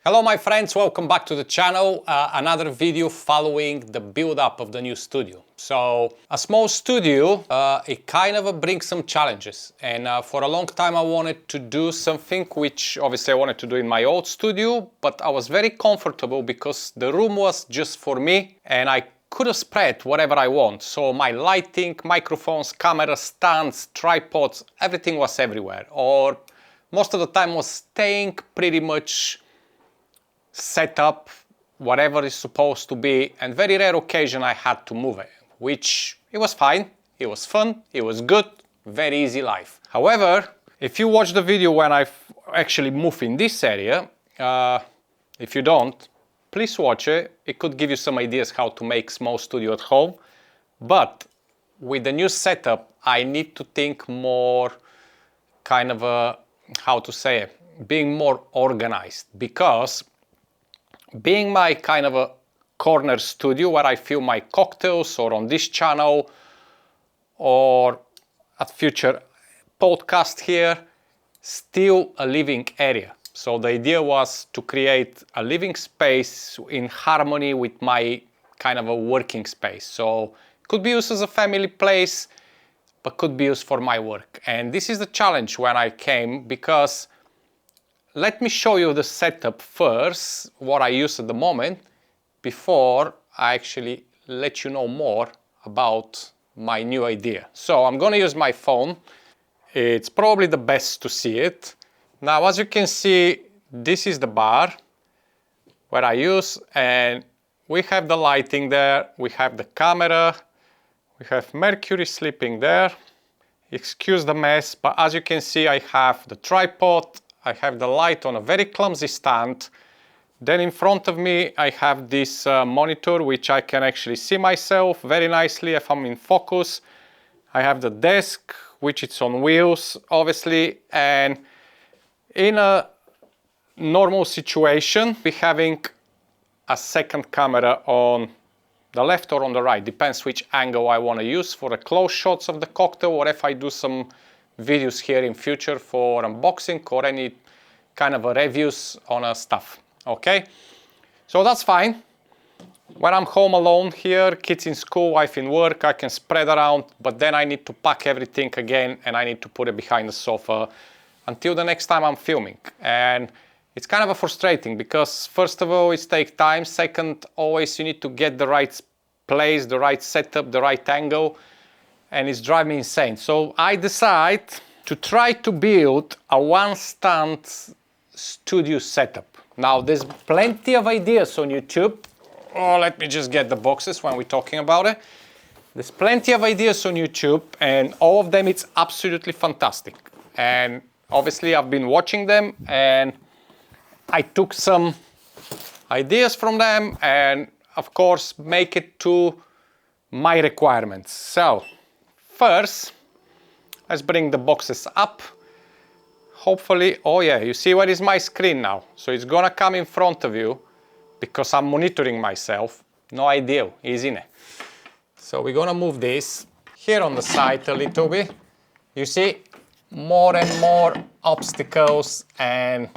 Hello my friends, welcome back to the channel. Another video following the build-up of the new studio. So a small studio, it kind of brings some challenges, and for a long time I wanted to do something which obviously I wanted to do in my old studio, but I was very comfortable because the room was just for me and I could have spread whatever I want. So my lighting, microphones, camera stands, tripods, everything was everywhere, or most of the time was staying pretty much set up whatever is supposed to be, and very rare occasion I had to move it, which it was fine, it was fun, it was good, very easy life. However, if you watch the video when I actually move in this area, if you don't, please watch it. It could give you some ideas how to make small studio at home, but with the new setup I need to think more kind of how to say it, being more organized, because being my kind of a corner studio where I film my cocktails, or on this channel, or a future podcast here, still a living area. So the idea was to create a living space in harmony with my kind of a working space. So it could be used as a family place, but could be used for my work. And this is the challenge when I came, because let me show you the setup first, what I use at the moment, before I actually let you know more about my new idea. So I'm gonna use my phone. It's probably the best to see it. Now, as you can see, this is the bar where I use, and we have the lighting there, we have the camera, we have Mercury sleeping there. Excuse the mess, but as you can see, I have the tripod, I have the light on a very clumsy stand. Then in front of me I have this monitor which I can actually see myself very nicely if I'm in focus. I have the desk which is on wheels obviously, and in a normal situation we're having a second camera on the left or on the right, depends which angle I want to use for the close shots of the cocktail, or if I do some videos here in future for unboxing or any kind of a reviews on stuff. Okay, so that's fine. When I'm home alone here, kids in school, wife in work, I can spread around, but then I need to pack everything again and I need to put it behind the sofa until the next time I'm filming. And it's kind of frustrating because first of all it takes time, second always you need to get the right place, the right setup, the right angle, and it's driving me insane. So I decide to try to build a one stand studio setup. Now there's plenty of ideas on YouTube. Oh, let me just get the boxes when we're talking about it. There's plenty of ideas on YouTube, and all of them it's absolutely fantastic. And obviously I've been watching them and I took some ideas from them and of course make it to my requirements. So first, let's bring the boxes up. Hopefully, oh yeah, you see where is my screen now. So it's gonna come in front of you because I'm monitoring myself. No idea, easy ne? So we're gonna move this here on the side a little bit. You see, more and more obstacles and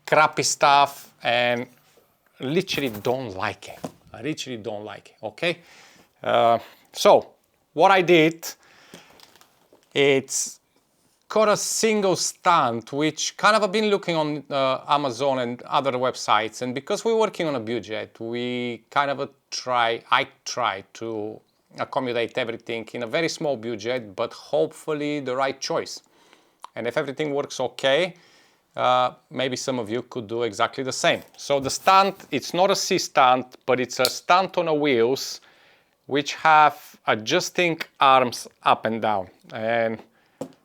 crappy stuff, and literally don't like it. I literally don't like it, okay? So what I did, it's got a single stand which kind of I've been looking on Amazon and other websites, and because we're working on a budget, we kind of I try to accommodate everything in a very small budget, but hopefully the right choice. And if everything works okay, maybe some of you could do exactly the same. So the stand, it's not a C stand, but it's a stand on a wheels which have adjusting arms up and down, and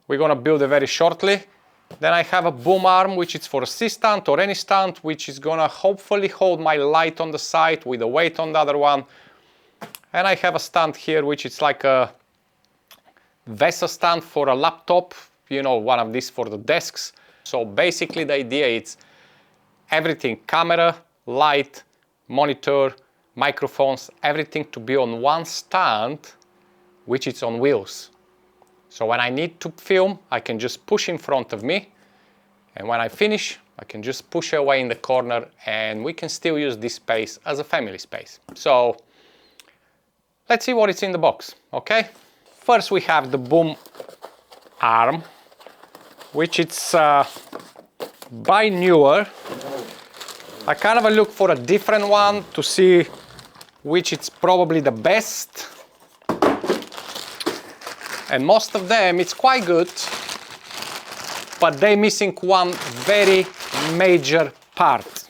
we're gonna build it very shortly. Then I have a boom arm which is for a C stand or any stand, which is gonna hopefully hold my light on the side with a weight on the other one. And I have a stand here which is like a Vesa stand for a laptop, you know, one of these for the desks. So basically the idea is everything, camera, light, monitor, microphones, everything to be on one stand which is on wheels. So when I need to film, I can just push in front of me And when I finish, I can just push it away in the corner and we can still use this space as a family space. So let's see what is in the box, okay? First we have the boom arm, which it's by NEWEER. I kind of look for a different one to see which it's probably the best. And most of them, it's quite good, but they're missing one very major part.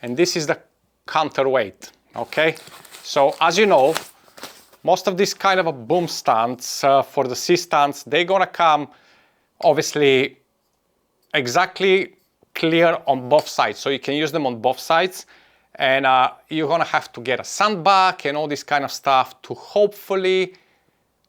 And this is the counterweight, okay? So as you know, most of these kind of a boom stands for the C stands, they're gonna come obviously exactly clear on both sides. So you can use them on both sides. And you're gonna have to get a sandbag and all this kind of stuff to hopefully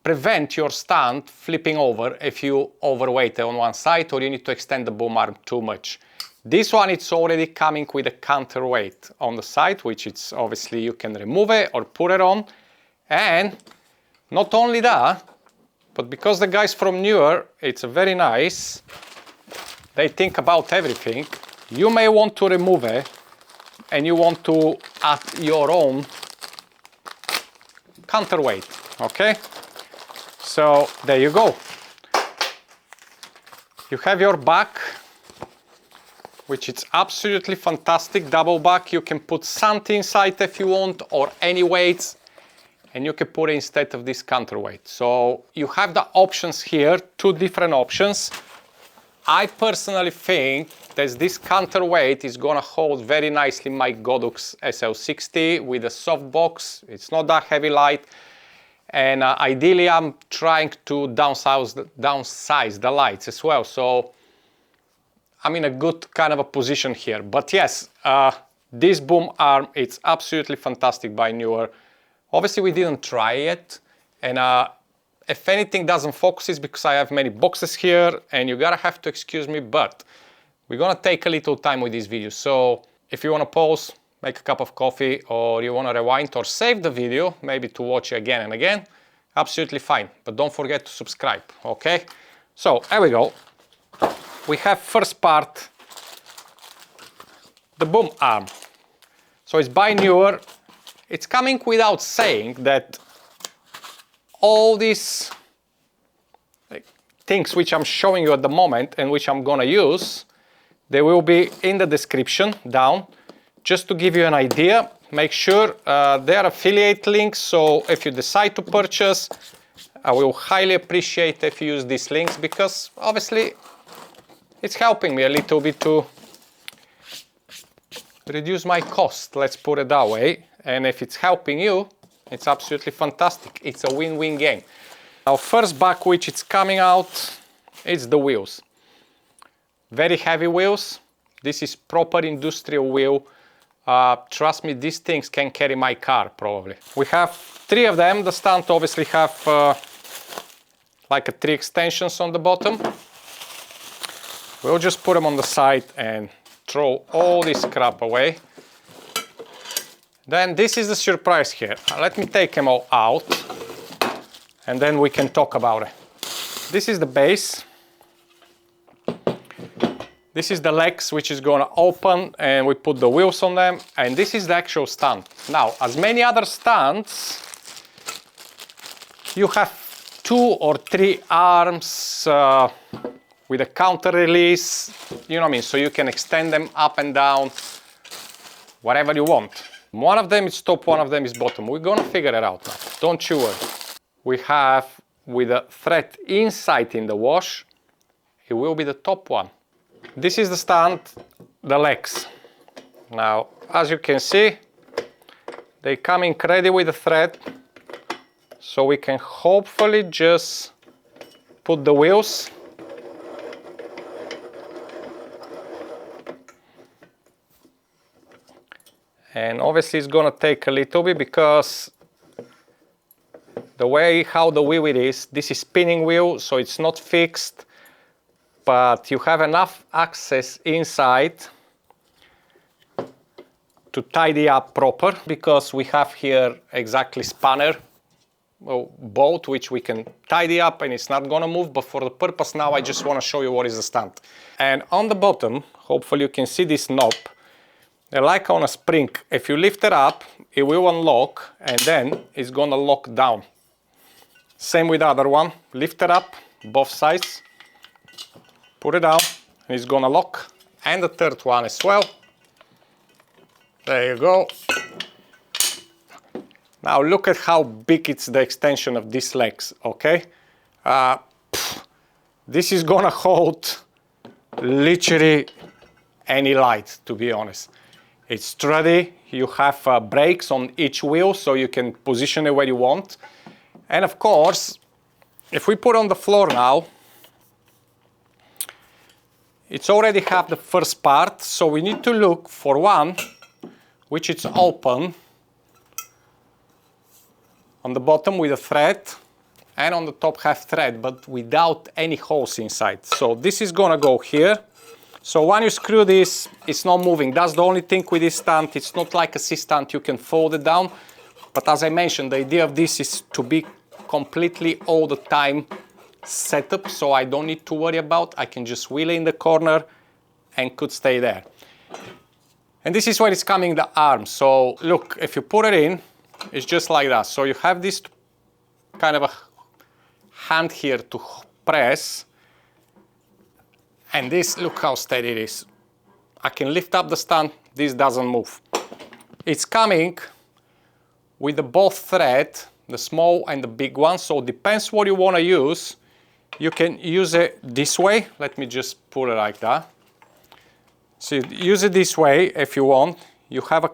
prevent your stand flipping over if you overweight it on one side or you need to extend the boom arm too much. This one, it's already coming with a counterweight on the side, which it's obviously you can remove it or put it on. And not only that, but because the guys from NEWEER, it's very nice, they think about everything. You may want to remove it and you want to add your own counterweight, okay? So there you go. You have your back, which is absolutely fantastic. Double back, you can put something inside if you want, or any weights, and you can put it instead of this counterweight. So you have the options here, two different options. I personally think that this counterweight is gonna hold very nicely my Godux SL60 with a soft box. It's not that heavy light. And ideally I'm trying to downsize the lights as well. So I'm in a good kind of a position here. But yes, this boom arm, it's absolutely fantastic by NEWEER. Obviously we didn't try it. And if anything doesn't focus, it's because I have many boxes here and you gotta have to excuse me, but we're gonna take a little time with this video. So if you wanna pause, make a cup of coffee, or you wanna rewind or save the video, maybe to watch it again and again, absolutely fine. But don't forget to subscribe, okay? So here we go. We have first part, the boom arm. So it's by NEWEER. It's coming without saying that all these things which I'm showing you at the moment and which I'm gonna use, they will be in the description down. Just to give you an idea, make sure they are affiliate links, so if you decide to purchase, I will highly appreciate if you use these links, because obviously it's helping me a little bit to reduce my cost, let's put it that way. And if it's helping you, it's absolutely fantastic. It's a win-win game. Now, first back which it's coming out, it's the wheels. Very heavy wheels. This is proper industrial wheel. Trust me, these things can carry my car probably. We have 3 of them. The stand obviously have like 3 extensions on the bottom. We'll just put them on the side and throw all this crap away. Then this is the surprise here. Let me take them all out and then we can talk about it. This is the base. This is the legs which is going to open and we put the wheels on them, and this is the actual stand. Now, as many other stands, you have 2 or 3 arms with a counter release, you know what I mean? So you can extend them up and down, whatever you want. One of them is top, one of them is bottom. We're gonna figure it out now, don't you worry. We have with a thread inside in the wash, it will be the top one. This is the stand, the legs. Now, as you can see, they come in ready with the thread, so we can hopefully just put the wheels. And obviously it's gonna take a little bit because the way how the wheel it is, this is spinning wheel, so it's not fixed, but you have enough access inside to tidy up proper, because we have here exactly spanner bolt which we can tidy up and it's not gonna move, but for the purpose now I just want to show you what is the stand. And on the bottom, hopefully you can see this knob, like on a spring. If you lift it up, it will unlock and then it's gonna lock down. Same with the other one, lift it up, both sides, put it down, and it's gonna lock. And the third one as well. There you go. Now look at how big it's the extension of these legs, okay? This is gonna hold literally any light, to be honest. It's sturdy, you have brakes on each wheel so you can position it where you want. And of course, if we put on the floor now, it's already have the first part, so we need to look for one which is open on the bottom with a thread, and on the top have thread, but without any holes inside. So this is gonna go here. So when you screw this, it's not moving. That's the only thing with this stand. It's not like a C-stand, you can fold it down. But as I mentioned, the idea of this is to be completely all the time set up, so I don't need to worry about. I can just wheel it in the corner and could stay there. And this is where it's coming, the arm. So look, if you put it in, it's just like that. So you have this kind of a hand here to press. And this, look how steady it is. I can lift up the stand, this doesn't move. It's coming with the both thread, the small and the big one. So it depends what you want to use. You can use it this way. Let me just put it like that. So use it this way if you want. You have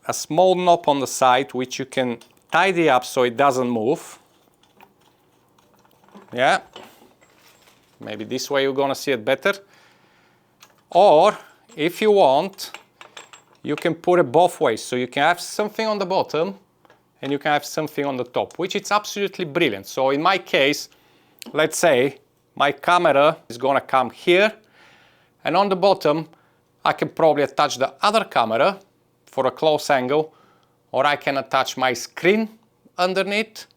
a small knob on the side which you can tidy up so it doesn't move. Yeah, maybe this way you're gonna see it better. Or if you want, you can put it both ways. So you can have something on the bottom and you can have something on the top, which is absolutely brilliant. So in my case, let's say my camera is gonna come here, and on the bottom I can probably attach the other camera for a close angle, or I can attach my screen underneath,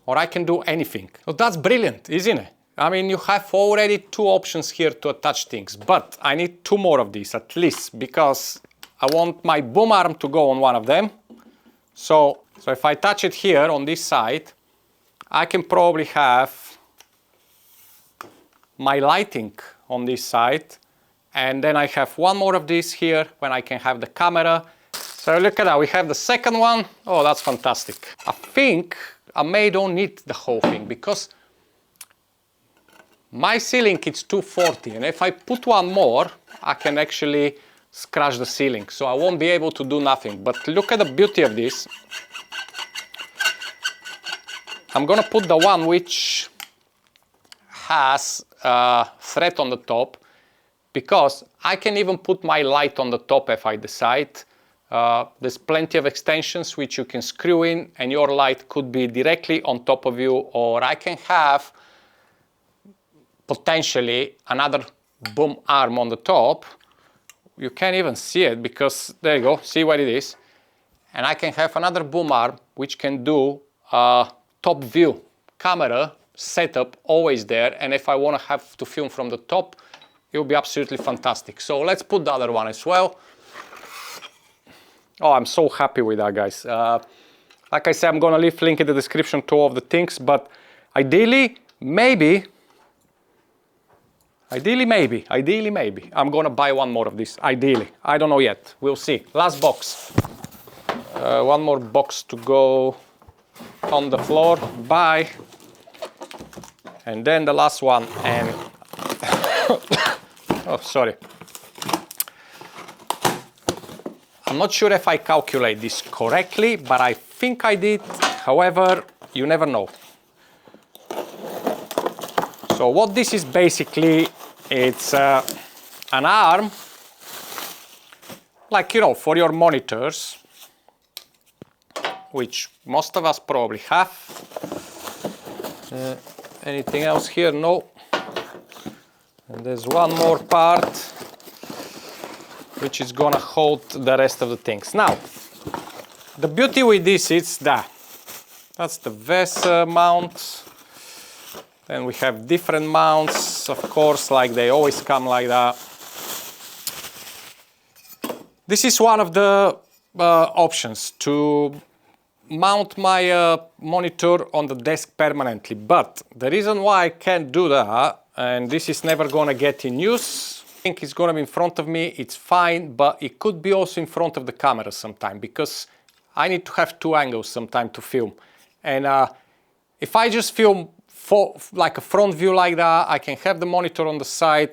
or I can do anything. So that's brilliant, isn't it? I mean, you have already two options here to attach things, but I need two more of these at least, because I want my boom arm to go on one of them. So if I touch it here on this side, I can probably have my lighting on this side, and then I have one more of these here when I can have the camera. So look at that, we have the second one. Oh, that's fantastic. I think I don't need the whole thing because my ceiling is 240, and if I put one more, I can actually scratch the ceiling, so I won't be able to do nothing. But look at the beauty of this. I'm gonna put the one which has a thread on the top, because I can even put my light on the top if I decide. There's plenty of extensions which you can screw in, and your light could be directly on top of you, or I can have potentially another boom arm on the top. You can't even see it because there you go, see what it is. And I can have another boom arm which can do a top view camera setup always there, and if I want to have to film from the top, it will be absolutely fantastic. So let's put the other one as well. Oh, I'm so happy with that, guys. Like I said, I'm gonna leave link in the description to all of the things, but ideally, maybe, I'm gonna buy one more of this, ideally. I don't know yet, we'll see. Last box. One more box to go on the floor, buy. And then the last one, and oh, sorry. I'm not sure if I calculate this correctly, but I think I did. However, you never know. So what this is basically, it's an arm, like, you know, for your monitors, which most of us probably have. Anything else here? No. And there's one more part which is gonna hold the rest of the things. Now, the beauty with this is that That's the Vesa mount. Then we have different mounts, of course, like they always come like that. This is one of the options to mount my monitor on the desk permanently, but the reason why I can't do that, and this is never gonna get in use, I think it's gonna be in front of me, it's fine, but it could be also in front of the camera sometime, because I need to have two angles sometime to film. And if I just film like a front view like that, I can have the monitor on the side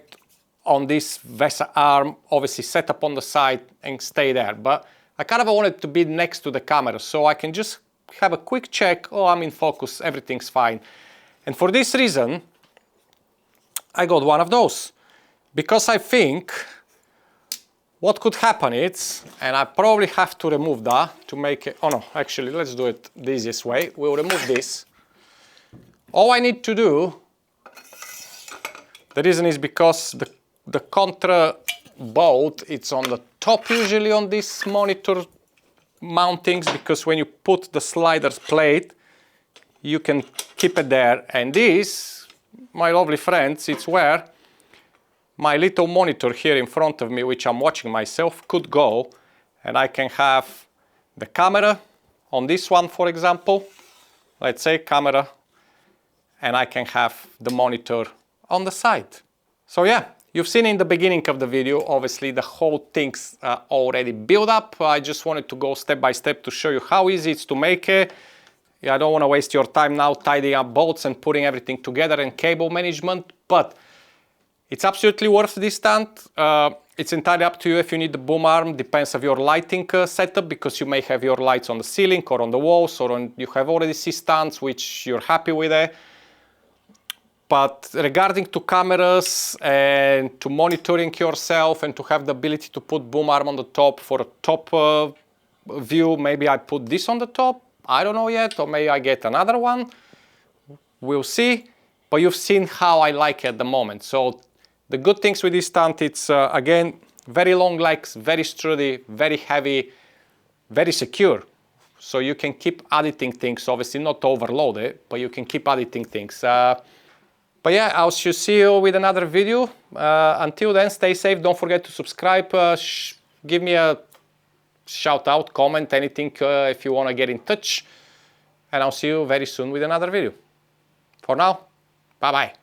on this Vesa arm, obviously set up on the side and stay there. But I kind of want it to be next to the camera, so I can just have a quick check, oh, I'm in focus, everything's fine. And for this reason, I got one of those. Because I think what could happen is, and I probably have to remove that to make it, oh no, actually, let's do it the easiest way. We'll remove this. All I need to do, the reason is because the contra bolt, it's on the top usually on this monitor mountings, because when you put the sliders plate, you can keep it there. And this, my lovely friends, it's where my little monitor here in front of me, which I'm watching myself, could go, and I can have the camera on this one, for example, let's say camera, and I can have the monitor on the side. So yeah, you've seen in the beginning of the video, obviously the whole thing's already built up. I just wanted to go step by step to show you how easy it's to make it. Yeah, I don't want to waste your time now tidying up bolts and putting everything together and cable management, but it's absolutely worth this stand. It's entirely up to you if you need the boom arm. Depends on your lighting setup, because you may have your lights on the ceiling or on the walls, or you have already C-stands which you're happy with it. But regarding to cameras and to monitoring yourself and to have the ability to put boom arm on the top for a top view, maybe I put this on the top. I don't know yet, or maybe I get another one. We'll see. But you've seen how I like it at the moment. So the good things with this stand, it's again, very long legs, very sturdy, very heavy, very secure. So you can keep editing things, obviously not overload it, but you can keep editing things. But yeah, I'll see you with another video. Until then, stay safe. Don't forget to subscribe. Give me a shout out, comment, anything if you want to get in touch. And I'll see you very soon with another video. For now, bye-bye.